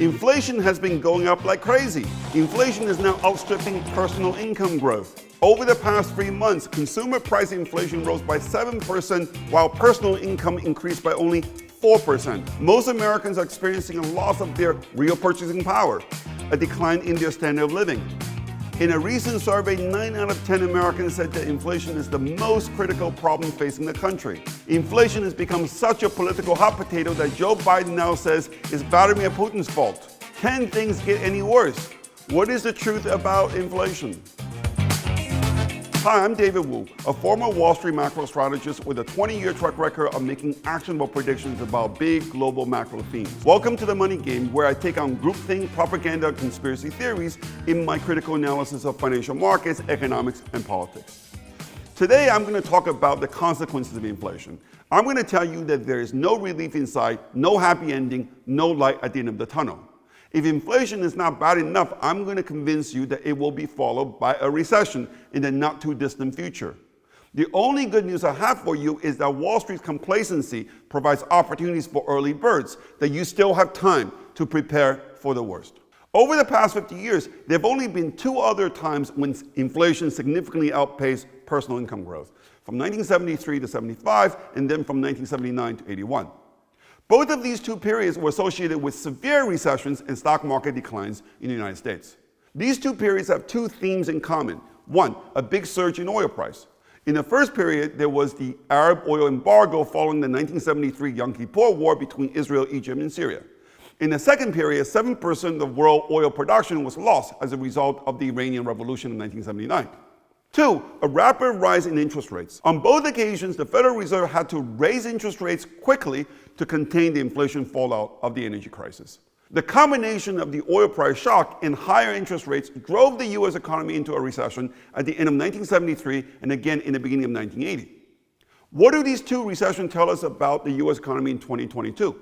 Inflation has been going up like crazy. Inflation is now outstripping personal income growth. Over the past 3 months, consumer price inflation rose by 7%, while personal income increased by only 4%. Most Americans are experiencing a loss of their real purchasing power, a decline in their standard of living. In a recent survey, 9 out of 10 Americans said that inflation is the most critical problem facing the country. Inflation has become such a political hot potato that Joe Biden now says is Vladimir Putin's fault. Can things get any worse? What is the truth about inflation? Hi, I'm David Wu, a former Wall Street macro strategist with a 20-year track record of making actionable predictions about big global macro themes. Welcome to the Money Game, where I take on groupthink, propaganda, and conspiracy theories in my critical analysis of financial markets, economics, and politics. Today, I'm going to talk about the consequences of inflation. I'm going to tell you that there is no relief in sight, no happy ending, no light at the end of the tunnel. If inflation is not bad enough, I'm going to convince you that it will be followed by a recession in the not too distant future. The only good news I have for you is that Wall Street's complacency provides opportunities for early birds, that you still have time to prepare for the worst. Over the past 50 years, there have only been 2 other times when inflation significantly outpaced personal income growth, from 1973 to 75, and then from 1979 to 81. Both of these 2 periods were associated with severe recessions and stock market declines in the United States. These 2 periods have 2 themes in common. 1, a big surge in oil price. In the first period, there was the Arab oil embargo following the 1973 Yom Kippur War between Israel, Egypt, and Syria. In the second period, 7% of world oil production was lost as a result of the Iranian Revolution in 1979. 2, a rapid rise in interest rates. On both occasions, the Federal Reserve had to raise interest rates quickly to contain the inflation fallout of the energy crisis. The combination of the oil price shock and higher interest rates drove the U.S. economy into a recession at the end of 1973 and again in the beginning of 1980. What do these 2 recessions tell us about the U.S. economy in 2022?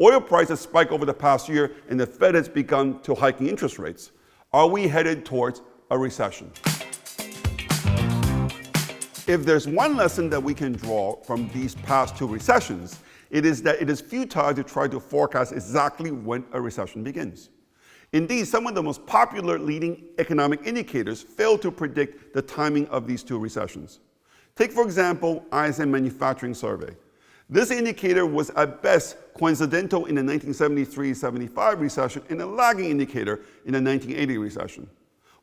Oil prices spiked over the past year and the Fed has begun to hiking interest rates. Are we headed towards a recession? If there's one lesson that we can draw from these past 2 recessions, it is that it is futile to try to forecast exactly when a recession begins. Indeed, some of the most popular leading economic indicators fail to predict the timing of these 2 recessions. Take, for example, ISM Manufacturing Survey. This indicator was at best coincidental in the 1973-75 recession and a lagging indicator in the 1980 recession.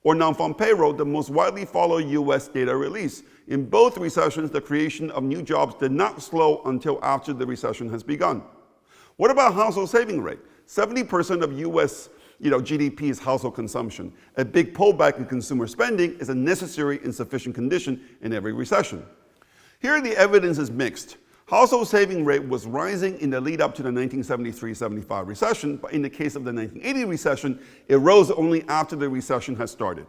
Or non-farm payroll, the most widely followed U.S. data release. In both recessions, the creation of new jobs did not slow until after the recession has begun. What about household saving rate? 70% of U.S. GDP is household consumption. A big pullback in consumer spending is a necessary and sufficient condition in every recession. Here, the evidence is mixed. Household saving rate was rising in the lead up to the 1973-75 recession, but in the case of the 1980 recession, it rose only after the recession had started.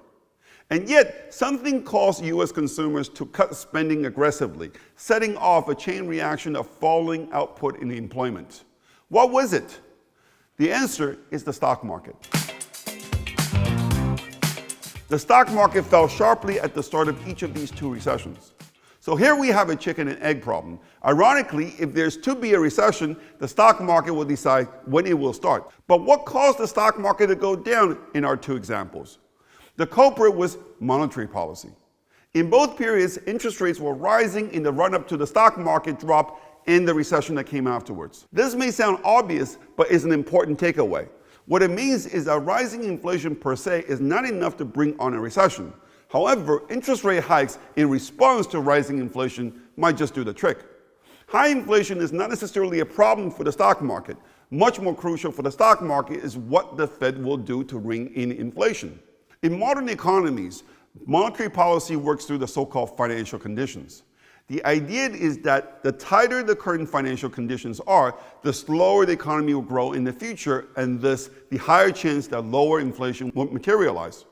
And yet, something caused U.S. consumers to cut spending aggressively, setting off a chain reaction of falling output in employment. What was it? The answer is the stock market. The stock market fell sharply at the start of each of these 2 recessions. So here we have a chicken and egg problem. Ironically, if there's to be a recession, the stock market will decide when it will start. But what caused the stock market to go down in our 2 examples? The culprit was monetary policy. In both periods, interest rates were rising in the run-up to the stock market drop and the recession that came afterwards. This may sound obvious, but is an important takeaway. What it means is that rising inflation per se is not enough to bring on a recession. However, interest rate hikes in response to rising inflation might just do the trick. High inflation is not necessarily a problem for the stock market. Much more crucial for the stock market is what the Fed will do to rein in inflation. In modern economies, monetary policy works through the so-called financial conditions. The idea is that the tighter the current financial conditions are, the slower the economy will grow in the future, and thus the higher chance that lower inflation will materialize.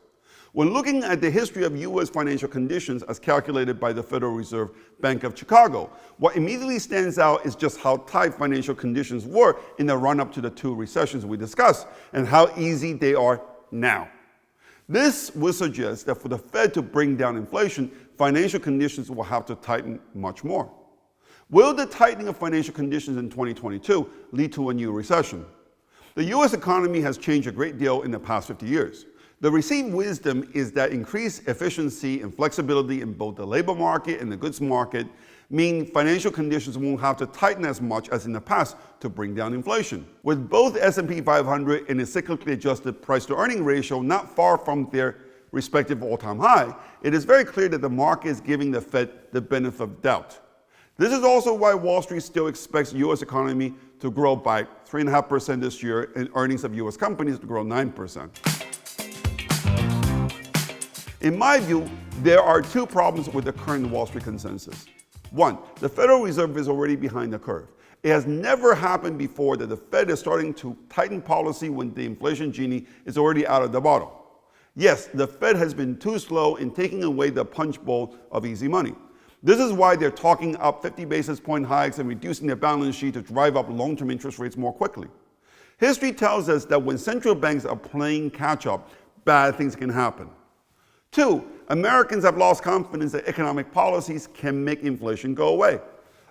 When looking at the history of U.S. financial conditions as calculated by the Federal Reserve Bank of Chicago, what immediately stands out is just how tight financial conditions were in the run-up to the 2 recessions we discussed, and how easy they are now. This would suggest that for the Fed to bring down inflation, financial conditions will have to tighten much more. Will the tightening of financial conditions in 2022 lead to a new recession? The US economy has changed a great deal in the past 50 years. The received wisdom is that increased efficiency and flexibility in both the labor market and the goods market mean financial conditions won't have to tighten as much as in the past to bring down inflation. With both S&P 500 and its cyclically adjusted price-to-earning ratio not far from their respective all-time high, it is very clear that the market is giving the Fed the benefit of doubt. This is also why Wall Street still expects the U.S. economy to grow by 3.5% this year and earnings of U.S. companies to grow 9%. In my view, there are two problems with the current Wall Street consensus. One, the Federal Reserve is already behind the curve. It has never happened before that the Fed is starting to tighten policy when the inflation genie is already out of the bottle. Yes, the Fed has been too slow in taking away the punch bowl of easy money. This is why they're talking up 50 basis point hikes and reducing their balance sheet to drive up long-term interest rates more quickly. History tells us that when central banks are playing catch-up, bad things can happen. Two, Americans have lost confidence that economic policies can make inflation go away.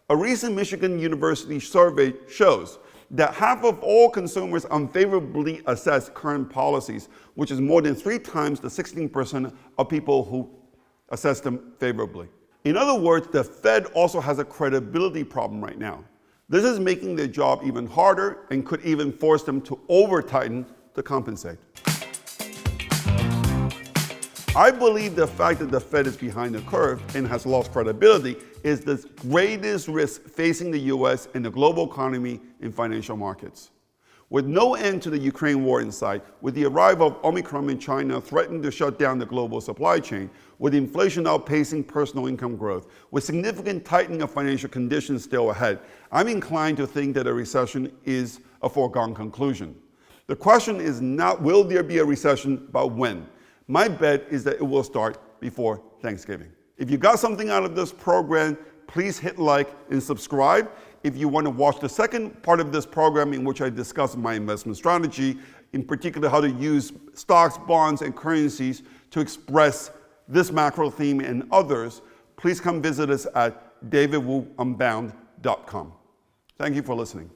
A recent Michigan University survey shows that half of all consumers unfavorably assess current policies, which is more than 3 times the 16% of people who assess them favorably. In other words, the Fed also has a credibility problem right now. This is making their job even harder and could even force them to over-tighten to compensate. I believe the fact that the Fed is behind the curve and has lost credibility is the greatest risk facing the US and the global economy in financial markets. With no end to the Ukraine war in sight, with the arrival of Omicron in China threatening to shut down the global supply chain, with inflation outpacing personal income growth, with significant tightening of financial conditions still ahead, I'm inclined to think that a recession is a foregone conclusion. The question is not will there be a recession, but when. My bet is that it will start before Thanksgiving. If you got something out of this program, please hit like and subscribe. If you want to watch the second part of this program in which I discuss my investment strategy, in particular how to use stocks, bonds, and currencies to express this macro theme and others, please come visit us at davidwuunbound.com. Thank you for listening.